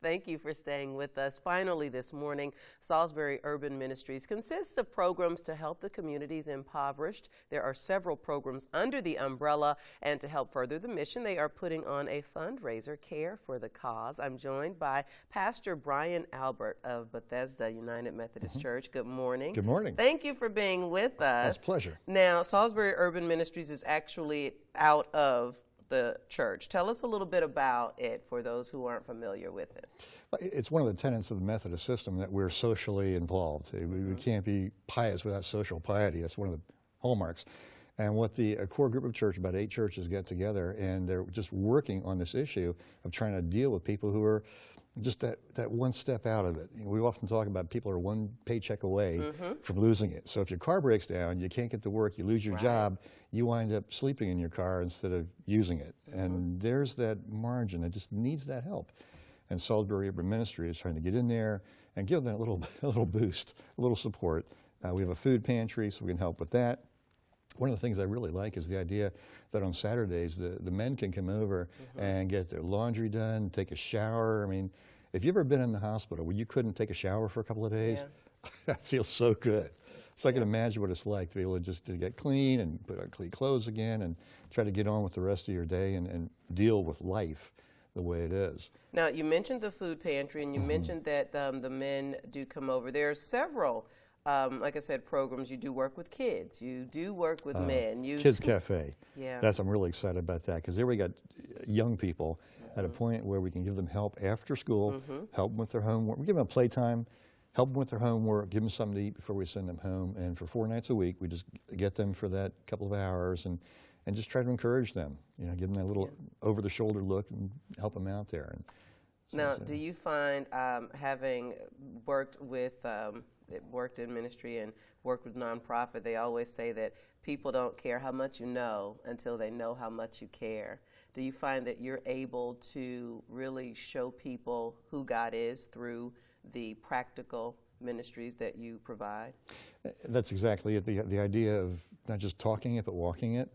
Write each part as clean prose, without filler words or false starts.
Thank you for staying with us. Finally this morning, Salisbury Urban Ministries consists of programs to help the communities impoverished. There are several programs under the umbrella, and to help further the mission, they are putting on a fundraiser, Care for the Cause. I'm joined by Pastor Brian Albert of Bethesda United Methodist Church. Good morning. Good morning. Thank you for being with us. It's a pleasure. Now, Salisbury Urban Ministries is actually out of the church. Tell us a little bit about it for those who aren't familiar with it. It's one of the tenets of the Methodist system that we're socially involved. We can't be pious without social piety. That's one of the hallmarks. And what the core group of church, about 8 churches, get together, and they're just working on this issue of trying to deal with people who are just that one step out of it. We often talk about people are one paycheck away from losing it. So if your car breaks down, you can't get to work, you lose your job, you wind up sleeping in your car instead of using it. And there's that margin that just needs that help. And Salisbury Urban Ministry is trying to get in there and give them a little boost, a little support. We have a food pantry, so we can help with that. One of the things I really like is the idea that on Saturdays the men can come over and get their laundry done, take a shower. I mean, if you've ever been in the hospital where you couldn't take a shower for a couple of days, that feels so good. So I can imagine what it's like to be able to get clean and put on clean clothes again and try to get on with the rest of your day and deal with life the way it is. Now, you mentioned the food pantry, and you mentioned that the men do come over. There are several, like I said, programs. You do work with kids. You do work with men. Kids Cafe. Yeah. I'm really excited about that, because there we got young people at a point where we can give them help after school, help them with their homework. We give them playtime, help them with their homework, give them something to eat before we send them home. And for 4 nights a week, we just get them for that couple of hours and just try to encourage them, give them that little over-the-shoulder look and help them out there. And now, do you find, having worked in ministry and worked with nonprofit, they always say that people don't care how much you know until they know how much you care. Do you find that you're able to really show people who God is through the practical ministries that you provide? That's exactly it. The idea of not just talking it, but walking it.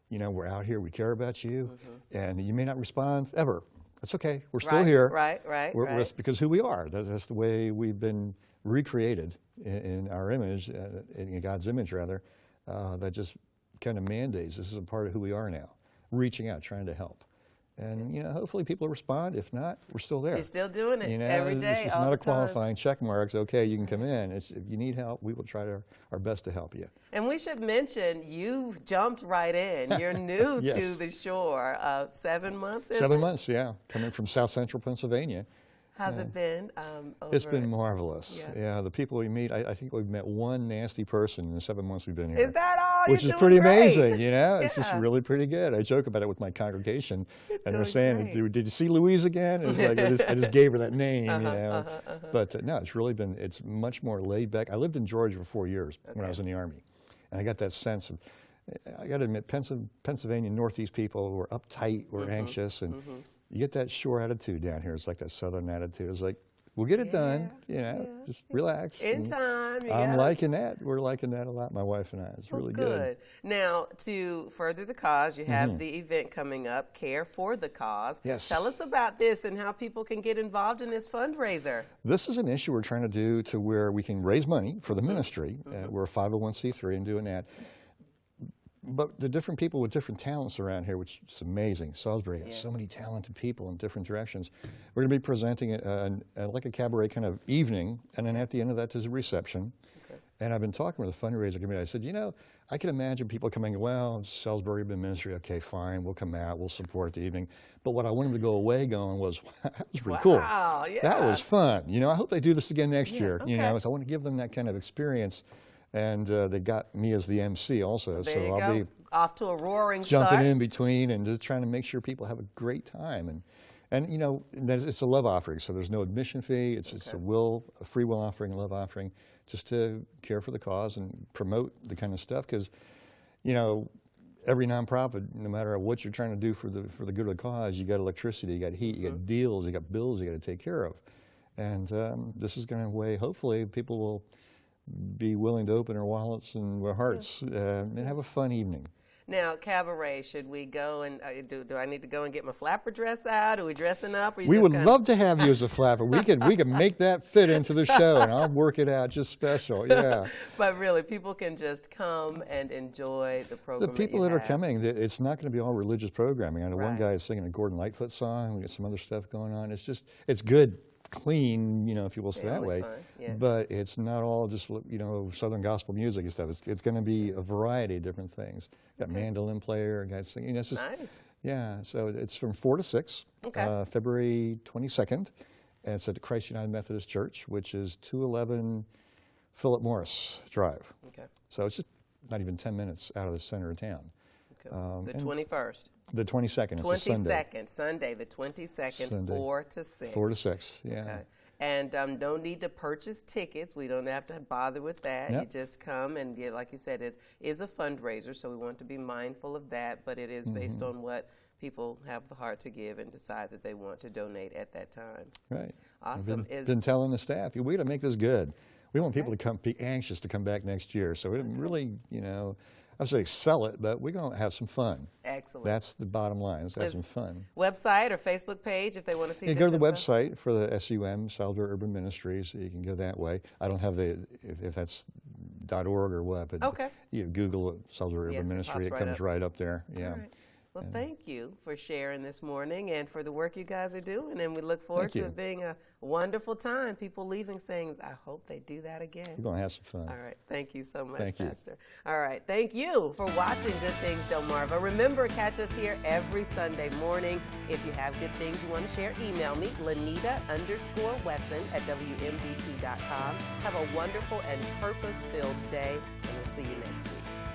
We're out here, we care about you, and you may not respond ever. That's okay. We're still here. Right. That's because who we are. That's the way we've been recreated in our image, in God's image, rather. That just kind of mandates this is a part of who we are now, reaching out, trying to help. And, hopefully people respond. If not, we're still there. You're still doing it every day, This is not a qualifying check mark. It's okay, you can come in. If you need help, we will try our best to help you. And we should mention, you jumped right in. You're new Yes. to the shore. 7 months, 7 months, yeah. Coming from South Central Pennsylvania. How's it been? It's been marvelous. Yeah, the people we meet, I think we've met one nasty person in the 7 months we've been here. Is that all? Which is pretty amazing, It's just really pretty good. I joke about it with my congregation, and they're saying, did you see Louise again? It's like, I just gave her that name, But no, it's much more laid back. I lived in Georgia for 4 years when I was in the Army, and I got that sense of, I got to admit, Pennsylvania Northeast people were uptight, were anxious, and you get that shore attitude down here. It's like that Southern attitude. It's like, we'll get it done, just relax. In time. I'm liking that. We're liking that a lot, my wife and I. It's really good. Now, to further the cause, you have the event coming up, Care for the Cause. Yes. Tell us about this and how people can get involved in this fundraiser. This is an issue we're trying to do to where we can raise money for the ministry. We're a 501c3 and doing that. But the different people with different talents around here, which is amazing. Salisbury has so many talented people in different directions. We're going to be presenting like a cabaret kind of evening, and then at the end of that there's a reception. And I've been talking with the fundraiser committee. I said, I can imagine people coming, well, Salisbury Urban Ministry, okay, fine, we'll come out, we'll support the evening. But what I want them to go away going was, that was pretty cool. Yeah. That was fun. I hope they do this again next year. So I want to give them that kind of experience. And they got me as the MC also, there so you I'll go. be off to a roaring jumping start. in between and just trying to make sure people have a great time. And it's a love offering, so there's no admission fee. It's a free will offering, a love offering, just to care for the cause and promote the kind of stuff. Because every nonprofit, no matter what you're trying to do for the good of the cause, you got electricity, you got heat, you got deals, you got bills you got to take care of. And this is going to way, hopefully, people will be willing to open their wallets and their hearts and have a fun evening. Now, Cabaret, should we go and do I need to go and get my flapper dress out? Are we dressing up? Or you We just would kinda... love to have you as a flapper. We could make that fit into the show, and I'll work it out just special. Yeah. But really, people can just come and enjoy the program. The people that are coming, it's not going to be all religious programming. I know one Right. guy is singing a Gordon Lightfoot song. We got some other stuff going on. It's good, clean, if you will say that way. Yeah. But it's not all just Southern gospel music and stuff. It's going to be a variety of different things. Got mandolin player, guys singing. It's just, Nice. Yeah. So it's from 4 to 6, February 22nd, and it's at Christ United Methodist Church, which is 211 Philip Morris Drive. Okay. So it's just not even 10 minutes out of the center of town. Okay. The 21st. The 22nd. It's a Sunday. 22nd, Sunday, the 22nd, Sunday. 4 to 6. 4 to 6, yeah. Okay. And don't need to purchase tickets. We don't have to bother with that. Yep. You just come and get, like you said, it is a fundraiser, so we want to be mindful of that, but it is based on what people have the heart to give and decide that they want to donate at that time. Right. Awesome. I've been telling the staff, we got to make this good. We want people to be anxious to come back next year. So we didn't really, I would say sell it, but we're going to have some fun. Excellent. That's the bottom line. Let's have some fun. Website or Facebook page if they want to see You this go to the info? website for the SUM, Salisbury Urban Ministries. You can go that way. I don't have if that's .org or what, but you Google Salisbury Urban Ministry. It comes right up there. Yeah. All right. Well, thank you for sharing this morning and for the work you guys are doing, and we look forward to it being a wonderful time. People leaving saying, I hope they do that again. We're going to have some fun. All right. Thank you so much, Thank you. Pastor. All right. Thank you for watching Good Things Delmarva. Remember, catch us here every Sunday morning. If you have good things you want to share, email me, Lanita_Wesson at WMDT.com. Have a wonderful and purpose-filled day, and we'll see you next week.